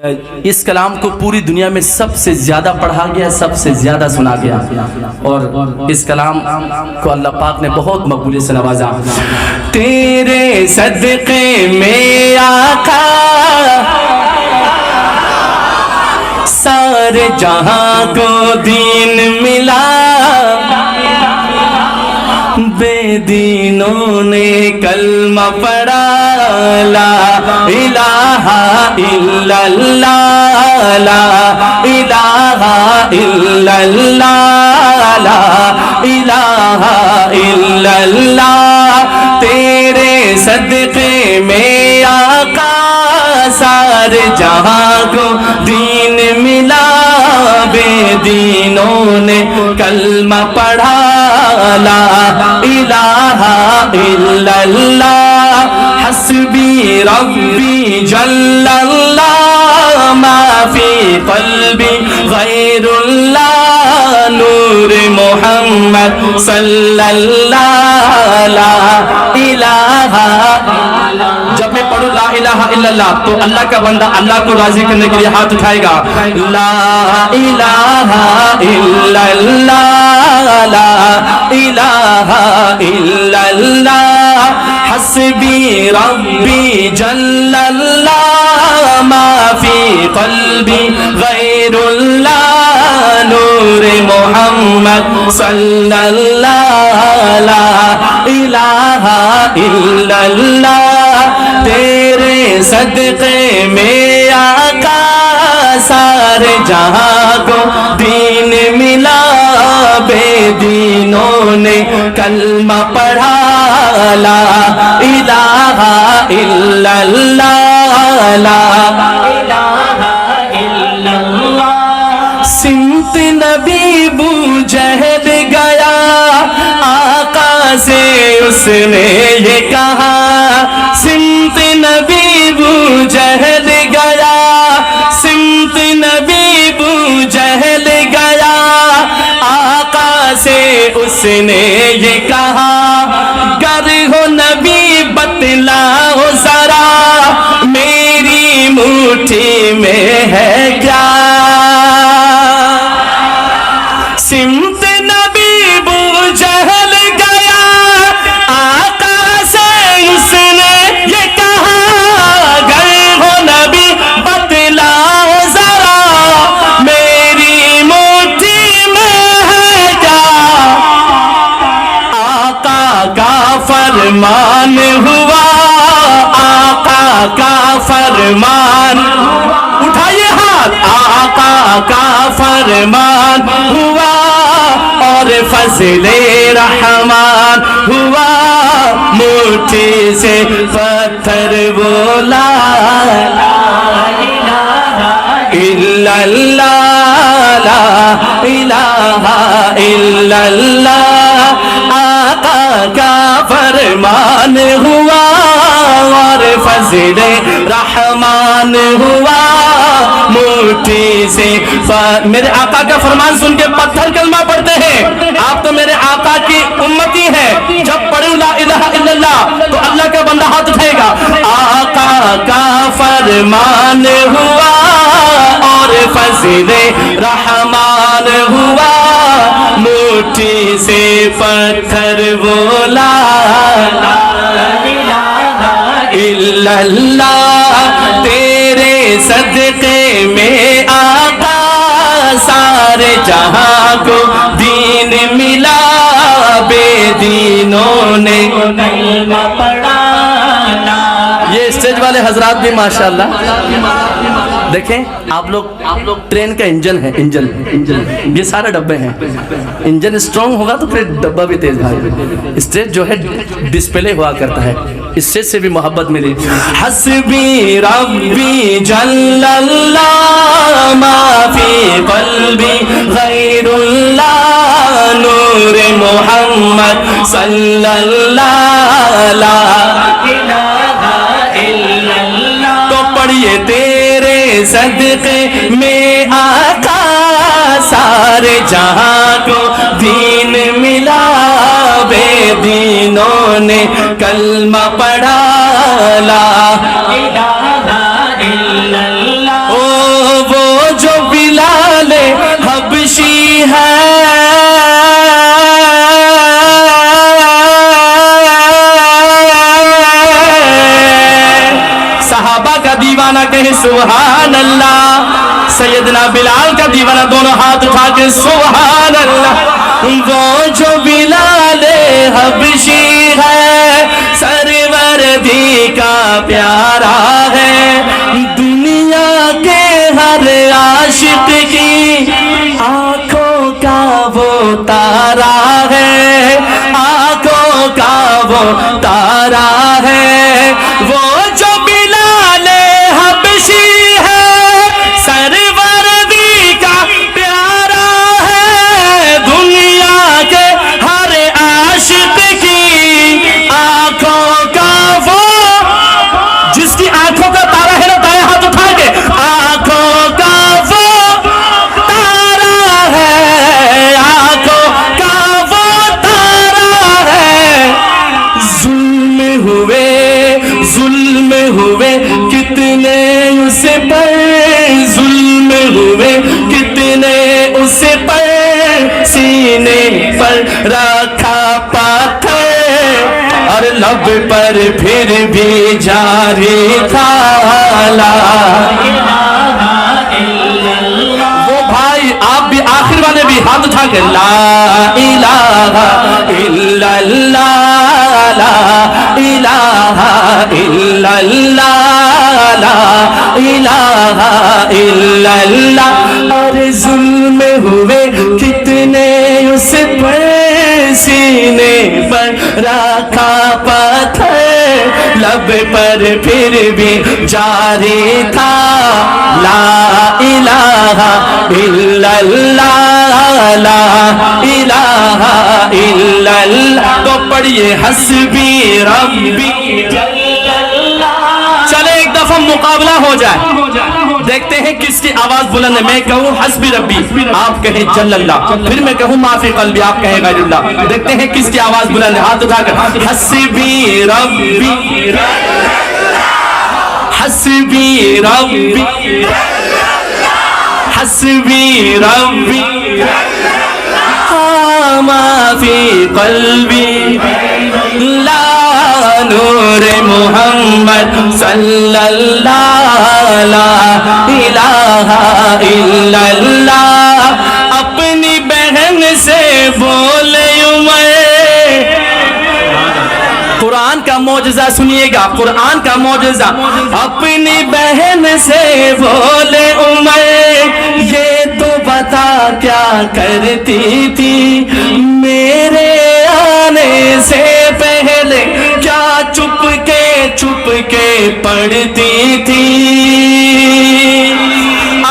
اس کلام کو پوری دنیا میں سب سے زیادہ پڑھا گیا، سب سے زیادہ سنا گیا، اور اس کلام کو اللہ پاک نے بہت مقبولیت سے نوازا۔ تیرے صدقے میں آقا سارے جہاں کو دین ملا، بے دینوں نے کلمہ پڑھا، لا الہ الا اللہ، لا الہ الا اللہ، لا الہ الا اللہ۔ تیرے صدقے میں آقا سارے جہاں کو دین ملا، بے دینوں نے کلمہ پڑھا، لا الہ الا اللہ۔ حسبی ربی جل اللہ، ما فی قلبی غیر اللہ، نور محمد صلی اللہ، لا الہ الا اللہ۔ جب میں پڑھوں لا الہ الا اللہ تو اللہ کا بندہ اللہ کو راضی کرنے کے لیے ہاتھ اٹھائے گا، لا الہ الا اللہ، لا الہ الا اللہ۔ حسبی ربی جل اللہ، ما فی قلبی غیر اللہ، نور محمد صلی اللہ، لا الہ الا اللہ۔ تیرے صدقے میں آقا سارے جہاں کو دین ملا، بے دینوں نے کلمہ پڑھا، لا الہ الا اللہ، لا الہ الا اللہ۔ سمت نبی بو جہل گیا، آقا سے اس نے یہ کہا، سمت نبی بو جہل گیا، سمت نبی بو جہل گیا، آقا سے اس نے یہ کہا، گر ہو نبی بتلاؤ ذرا، میری مٹھی میں ہے کیا۔ سمت نبی بو جہل گیا، آقا سے اس نے یہ کہا، گر ہو نبی بتلاؤ ذرا، میری مٹھی میں ہے کیا۔ آقا کا فرمان ہوا، آقا کا فرمان، اٹھائیے ہاتھ، آقا کا فرمان ہوا، اور فضل رحمان ہوا، مٹھی سے پتھر بولا، لا الہ الا اللہ، لا الہ الا اللہ۔ آقا کا فرمان ہوا، اور فضل رحمان ہوا، مٹھی سے میرے آقا کا فرمان سن کے پتھر کلمہ پڑھتے ہیں۔ آپ تو میرے آقا کی امتی ہیں، جب پڑھوں لا الہ الا اللہ تو اللہ کا بندہ ہاتھ اٹھائے گا۔ آقا کا فرمان ہوا، اور فضل رحمان ہوا، مٹھی سے پتھر بولا، لا الہ الا اللہ۔ تیرے صدقے میں آقا سارے جہاں کو دین ملا، بے دینوں نے کلمہ پڑھا۔ یہ اسٹیج والے حضرات بھی ماشاءاللہ دیکھیں، آپ لوگ ٹرین کا انجن ہے، انجن یہ سارے ڈبے ہیں، انجن اسٹرانگ ہوگا تو پھر ڈبہ بھی تیز بھاگے۔ اسٹیج جو ہے ڈسپلے ہوا کرتا ہے، اسٹیج سے بھی محبت ملی۔ حسبی ربی جل اللہ، ما فی قلبی غیر اللہ، نور محمد صلی اللہ، لا الہ الا اللہ۔ تو پڑھیے تیرے صدقے میں آقا سارے جہاں کو دین ملا، بے دینوں نے کلمہ پڑھا، لا الہ الا اللہ۔ سبحان اللہ. سیدنا بلال کا دیوانہ دونوں ہاتھ اٹھا کے سبحان اللہ. وہ جو بلال حبشی ہے سروردی کا پیارا ہے, دنیا کے ہر عاشق کی آنکھوں کا وہ تارا ہے, آنکھوں کا وہ تارا ہے. وہ جو بلال حبشی ہے سروردی کا پیارا ہے, دنیا کے ہر عاشق کی آنکھوں کا وہ, جس کی آنکھوں کا تارا ہے نا, دائیں ہاتھ اٹھا کے, آنکھوں کا وہ تارا ہے, آنکھوں کا وہ تارا ہے. ظلم ہوئے کتنے اس پر, ظلم ہوئے کتنے اس پر, سینے پر رکھا پتھر اور لب پر پھر بھی جاری تھا لا الہ الا اللہ. وہ بھائی آپ بھی آخر والے بھی ہاتھ اٹھا کے لا الہ الا اللہ, لا الہ الا اللہ, لا الہ الا اللہ. اور ظلم ہوئے کتنے اس پر, سینے پر رکھا پتھر, لب پر پھر بھی جاری تھا لا الہ الا اللہ, لا الہ الا اللہ. تو پڑھیے حسبی ربی جل اللہ. چلے ایک دفعہ مقابلہ ہو جائے, دیکھتے ہیں کس کی آواز بلند ہے. میں کہوں حسبی ربی, آپ کہیں جل اللہ, پھر میں کہوں ما فی قلبی, آپ کہیں غیر اللہ. دیکھتے ہیں کس کی آواز بلند ہے. ہاتھ اٹھا کر حسبی ربی, حسبی ربی, حسبی ربی ما فی قلبی لا نور محمد صلی اللہ لا الہ الا اللہ. اپنی بہن سے بولے عمر, قرآن کا معجزہ سنیے گا, قرآن کا معجزہ. اپنی بہن سے بولے عمر, یہ تو بتا کیا کرتی تھی میرے آنے سے پہلے, کیا چھپ کے پڑھتی تھی.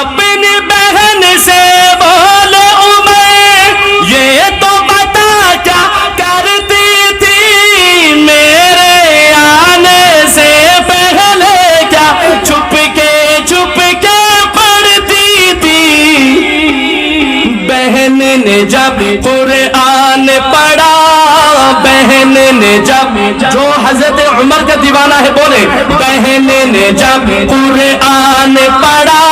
اپنی بہن سے بولے عمر, یہ تو بتا کیا کرتی تھی میرے آنے سے پہلے, کیا چھپ کے پڑھتی تھی. بہن نے جب قرآن پڑھا, بہن نے جب, جو حضرت عمر کا دیوانہ ہے بولے, بہن نے جب قرآن پڑھا,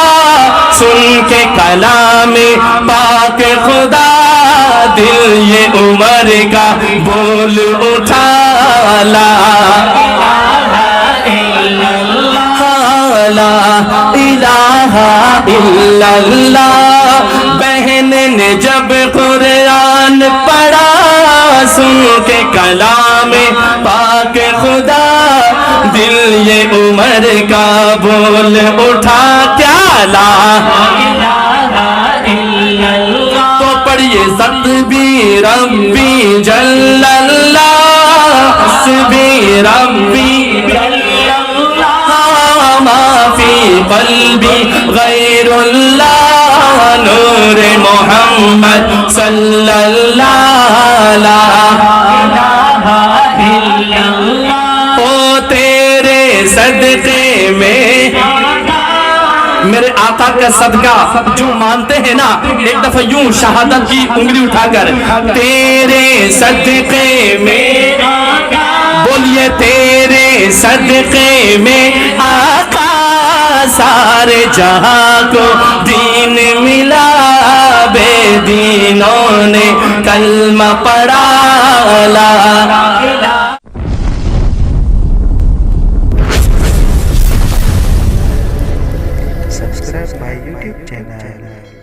سن کے کلام پاک خدا, دل یہ عمر کا بول اٹھا لا الہ الا اللہ. بہن نے جب قرآن پڑھا, سن کے کلام پاک خدا, دل یہ عمر کا بول اٹھا کیا لا الہ الا اللہ. تو پڑھیے حسبی ربی جل اللہ, حسبی ربی جل اللہ, ما فی قلبی غیر اللہ, نور محمد صلی اللہ لا الہ الا اللہ. او تیرے صدقے میں, میرے آقا کا صدقہ جو مانتے ہیں نا, ایک دفعہ یوں شہادت کی انگلی اٹھا کر, تیرے صدقے میں, بولیے تیرے صدقے میں آقا سارے جہاں کو دین ملا, بے دینوں نے کلمہ پڑھا لا الہ. subscribe my YouTube channel.